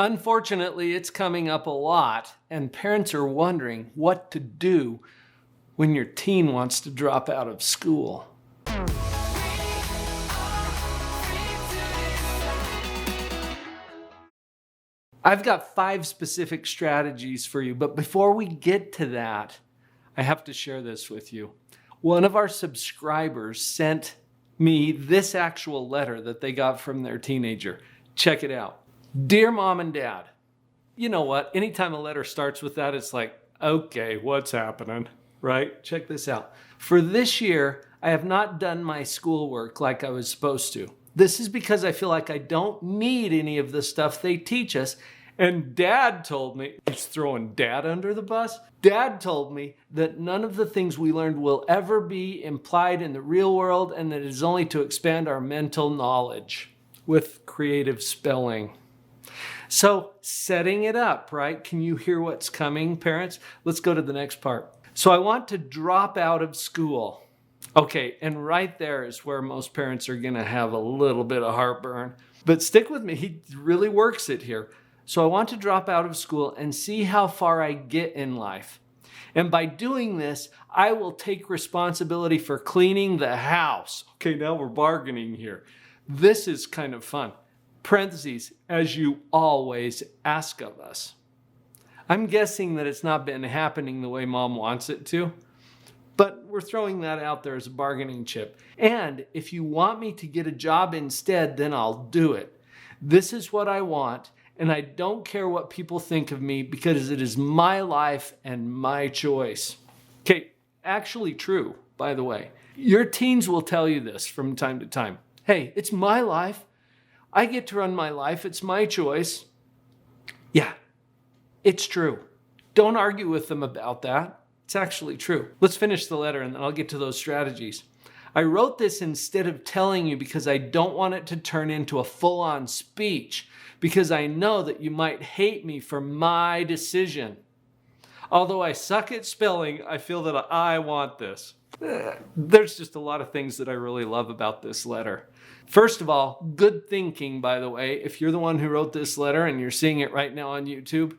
Unfortunately, it's coming up a lot, and parents are wondering what to do when your teen wants to drop out of school. I've got 5 specific strategies for you, but before we get to that, I have to share this with you. One of our subscribers sent me this actual letter that they got from their teenager. Check it out. Dear Mom and Dad, you know what? Anytime a letter starts with that, it's like, okay, what's happening, right? Check this out. For this year, I have not done my schoolwork like I was supposed to. This is because I feel like I don't need any of the stuff they teach us. And Dad told me, he's throwing Dad under the bus. Dad told me that none of the things we learned will ever be implied in the real world and that it is only to expand our mental knowledge with creative spelling. So setting it up, right? Can you hear what's coming, parents? Let's go to the next part. So I want to drop out of school. Okay, and right there is where most parents are going to have a little bit of heartburn. But stick with me, he really works it here. So I want to drop out of school and see how far I get in life. And by doing this, I will take responsibility for cleaning the house. Okay, now we're bargaining here. This is kind of fun. Parentheses, as you always ask of us. I'm guessing that it's not been happening the way Mom wants it to. But we're throwing that out there as a bargaining chip. And if you want me to get a job instead, then I'll do it. This is what I want, and I don't care what people think of me because it is my life and my choice. Okay, actually true, by the way. Your teens will tell you this from time to time. Hey, it's my life. I get to run my life. It's my choice. Yeah, it's true. Don't argue with them about that. It's actually true. Let's finish the letter and then I'll get to those strategies. I wrote this instead of telling you because I don't want it to turn into a full-on speech because I know that you might hate me for my decision. Although I suck at spelling, I feel that I want this. There's just a lot of things that I really love about this letter. First of all, good thinking, by the way. If you're the one who wrote this letter and you're seeing it right now on YouTube,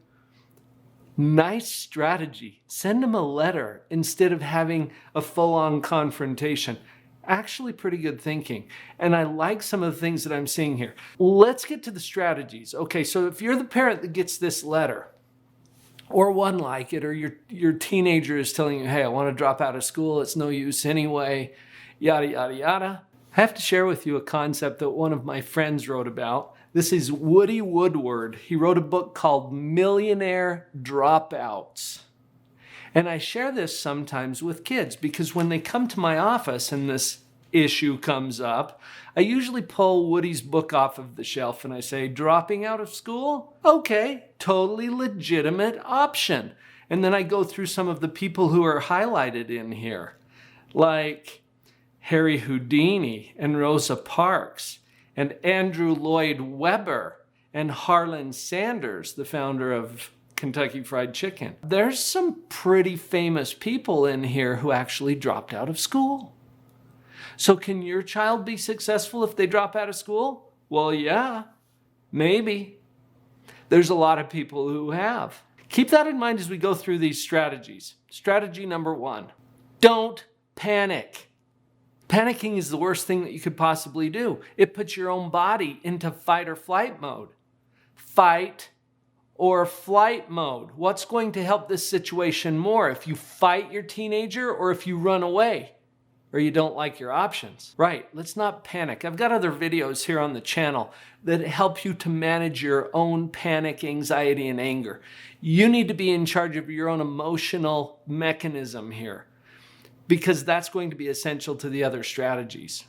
nice strategy. Send them a letter instead of having a full-on confrontation. Actually pretty good thinking. And I like some of the things that I'm seeing here. Let's get to the strategies. Okay, so if you're the parent that gets this letter, or one like it, or your teenager is telling you, hey, I want to drop out of school, it's no use anyway, yada, yada, yada. I have to share with you a concept that one of my friends wrote about. This is Woody Woodward. He wrote a book called Millionaire Dropouts. And I share this sometimes with kids because when they come to my office and this issue comes up, I usually pull Woody's book off of the shelf and I say, dropping out of school? Okay, totally legitimate option. And then I go through some of the people who are highlighted in here, like Harry Houdini and Rosa Parks and Andrew Lloyd Webber and Harlan Sanders, the founder of Kentucky Fried Chicken. There's some pretty famous people in here who actually dropped out of school. So can your child be successful if they drop out of school? Well, yeah, maybe. There's a lot of people who have. Keep that in mind as we go through these strategies. Strategy number 1, don't panic. Panicking is the worst thing that you could possibly do. It puts your own body into fight or flight mode. Fight or flight mode. What's going to help this situation more? If you fight your teenager or if you run away? Or you don't like your options. Right, let's not panic. I've got other videos here on the channel that help you to manage your own panic, anxiety, and anger. You need to be in charge of your own emotional mechanism here because that's going to be essential to the other strategies.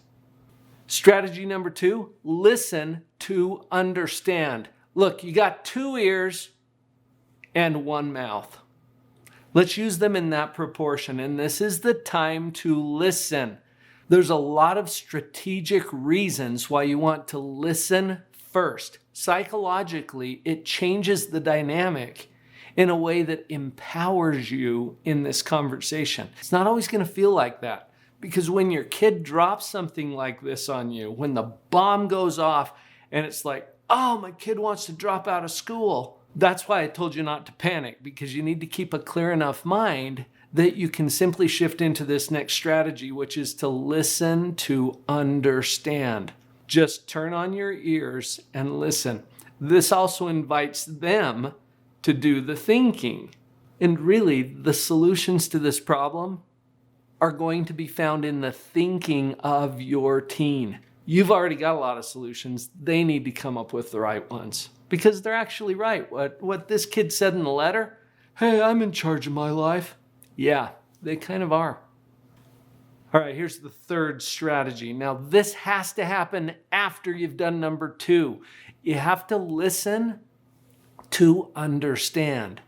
Strategy number 2, listen to understand. Look, you got 2 ears and 1 mouth. Let's use them in that proportion, and this is the time to listen. There's a lot of strategic reasons why you want to listen first. Psychologically, it changes the dynamic in a way that empowers you in this conversation. It's not always going to feel like that, because when your kid drops something like this on you, when the bomb goes off and it's like, oh, my kid wants to drop out of school. That's why I told you not to panic, because you need to keep a clear enough mind that you can simply shift into this next strategy, which is to listen to understand. Just turn on your ears and listen. This also invites them to do the thinking. And really, the solutions to this problem are going to be found in the thinking of your teen. You've already got a lot of solutions. They need to come up with the right ones because they're actually right. What this kid said in the letter, hey, I'm in charge of my life. Yeah, they kind of are. All right, here's the third strategy. Now, this has to happen after you've done number 2. You have to listen to understand.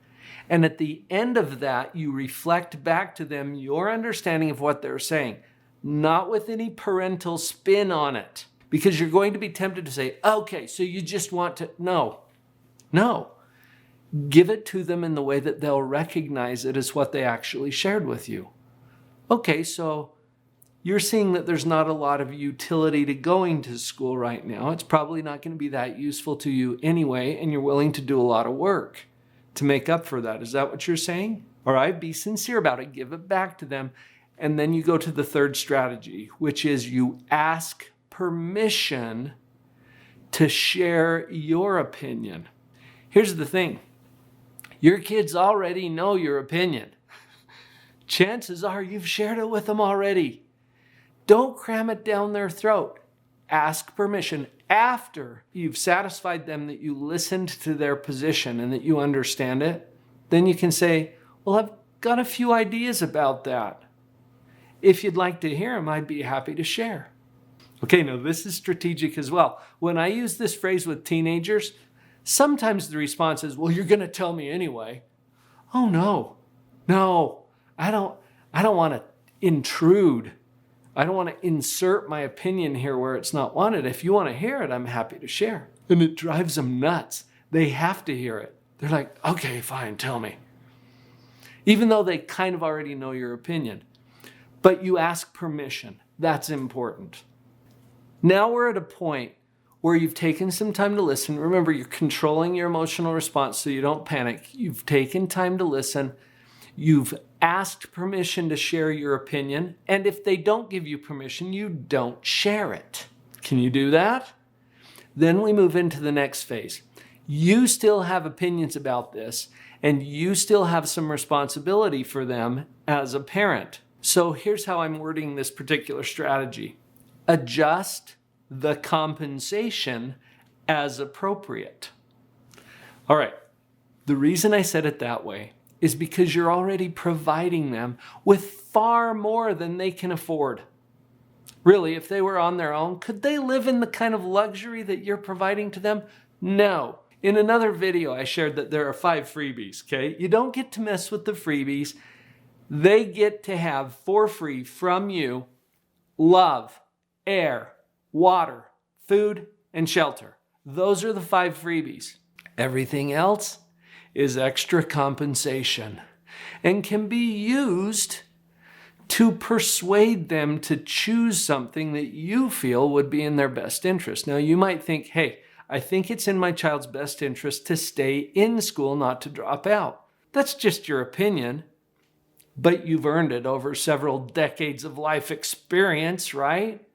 And at the end of that, you reflect back to them your understanding of what they're saying, not with any parental spin on it, because you're going to be tempted to say, okay, so you just want to, no. Give it to them in the way that they'll recognize it as what they actually shared with you. Okay, so you're seeing that there's not a lot of utility to going to school right now. It's probably not going to be that useful to you anyway, and you're willing to do a lot of work to make up for that. Is that what you're saying? All right, be sincere about it. Give it back to them. And then you go to the third strategy, which is you ask permission to share your opinion. Here's the thing. Your kids already know your opinion. Chances are you've shared it with them already. Don't cram it down their throat. Ask permission after you've satisfied them that you listened to their position and that you understand it. Then you can say, well, I've got a few ideas about that. If you'd like to hear them, I'd be happy to share. Okay, now this is strategic as well. When I use this phrase with teenagers, sometimes the response is, well, you're going to tell me anyway. Oh, no, I don't want to intrude. I don't want to insert my opinion here where it's not wanted. If you want to hear it, I'm happy to share. And it drives them nuts. They have to hear it. They're like, okay, fine, tell me. Even though they kind of already know your opinion. But you ask permission. That's important. Now we're at a point where you've taken some time to listen. Remember, you're controlling your emotional response so you don't panic. You've taken time to listen. You've asked permission to share your opinion. And if they don't give you permission, you don't share it. Can you do that? Then we move into the next phase. You still have opinions about this, and you still have some responsibility for them as a parent. So here's how I'm wording this particular strategy. Adjust the compensation as appropriate. All right. The reason I said it that way is because you're already providing them with far more than they can afford. Really, if they were on their own, could they live in the kind of luxury that you're providing to them? No. In another video, I shared that there are 5 freebies, okay? You don't get to mess with the freebies. They get to have for free from you love, air, water, food, and shelter. Those are the 5 freebies. Everything else is extra compensation and can be used to persuade them to choose something that you feel would be in their best interest. Now, you might think, hey, I think it's in my child's best interest to stay in school, not to drop out. That's just your opinion, but you've earned it over several decades of life experience, right?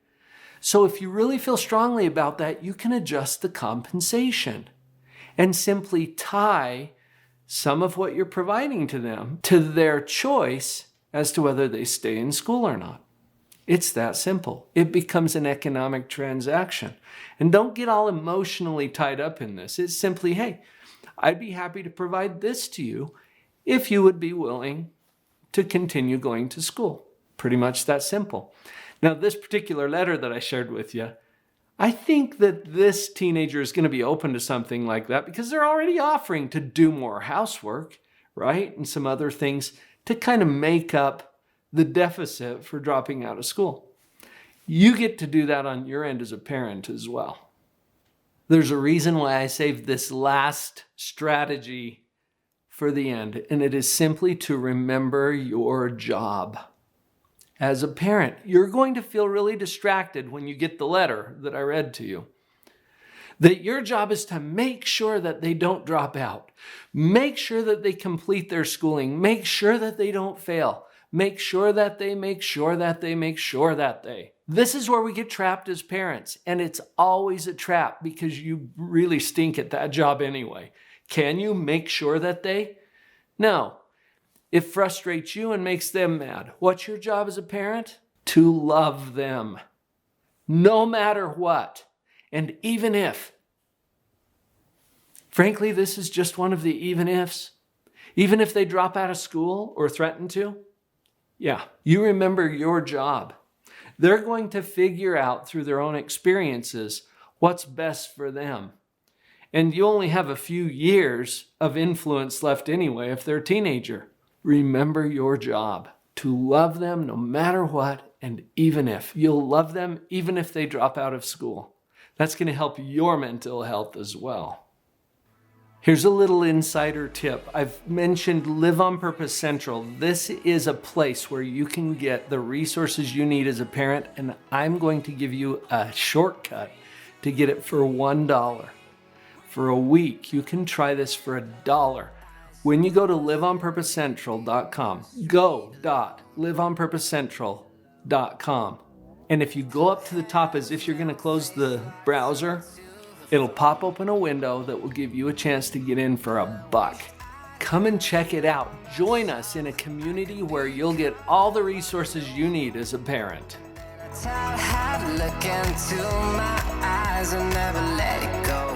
So if you really feel strongly about that, you can adjust the compensation and simply tie some of what you're providing to them to their choice as to whether they stay in school or not. It's that simple. It becomes an economic transaction. And don't get all emotionally tied up in this. It's simply, hey, I'd be happy to provide this to you if you would be willing to continue going to school. Pretty much that simple. Now, this particular letter that I shared with you, I think that this teenager is going to be open to something like that because they're already offering to do more housework, right? And some other things to kind of make up the deficit for dropping out of school. You get to do that on your end as a parent as well. There's a reason why I saved this last strategy for the end, and it is simply to remember your job. As a parent, you're going to feel really distracted when you get the letter that I read to you. That your job is to make sure that they don't drop out. Make sure that they complete their schooling. Make sure that they don't fail. Make sure that they make sure that they make sure that they. This is where we get trapped as parents, and it's always a trap because you really stink at that job anyway. Can you make sure that they? No. It frustrates you and makes them mad. What's your job as a parent? To love them. No matter what. And even if. Frankly, this is just one of the even ifs. Even if they drop out of school or threaten to. Yeah, you remember your job. They're going to figure out through their own experiences what's best for them. And you only have a few years of influence left anyway if they're a teenager. Remember your job. To love them no matter what, and even if. You'll love them even if they drop out of school. That's going to help your mental health as well. Here's a little insider tip. I've mentioned Live on Purpose Central. This is a place where you can get the resources you need as a parent, and I'm going to give you a shortcut to get it for $1. For a week, you can try this for $1. When you go to liveonpurposecentral.com, go.liveonpurposecentral.com. And if you go up to the top as if you're going to close the browser, it'll pop open a window that will give you a chance to get in for $1. Come and check it out. Join us in a community where you'll get all the resources you need as a parent. Look into my eyes and never let it go.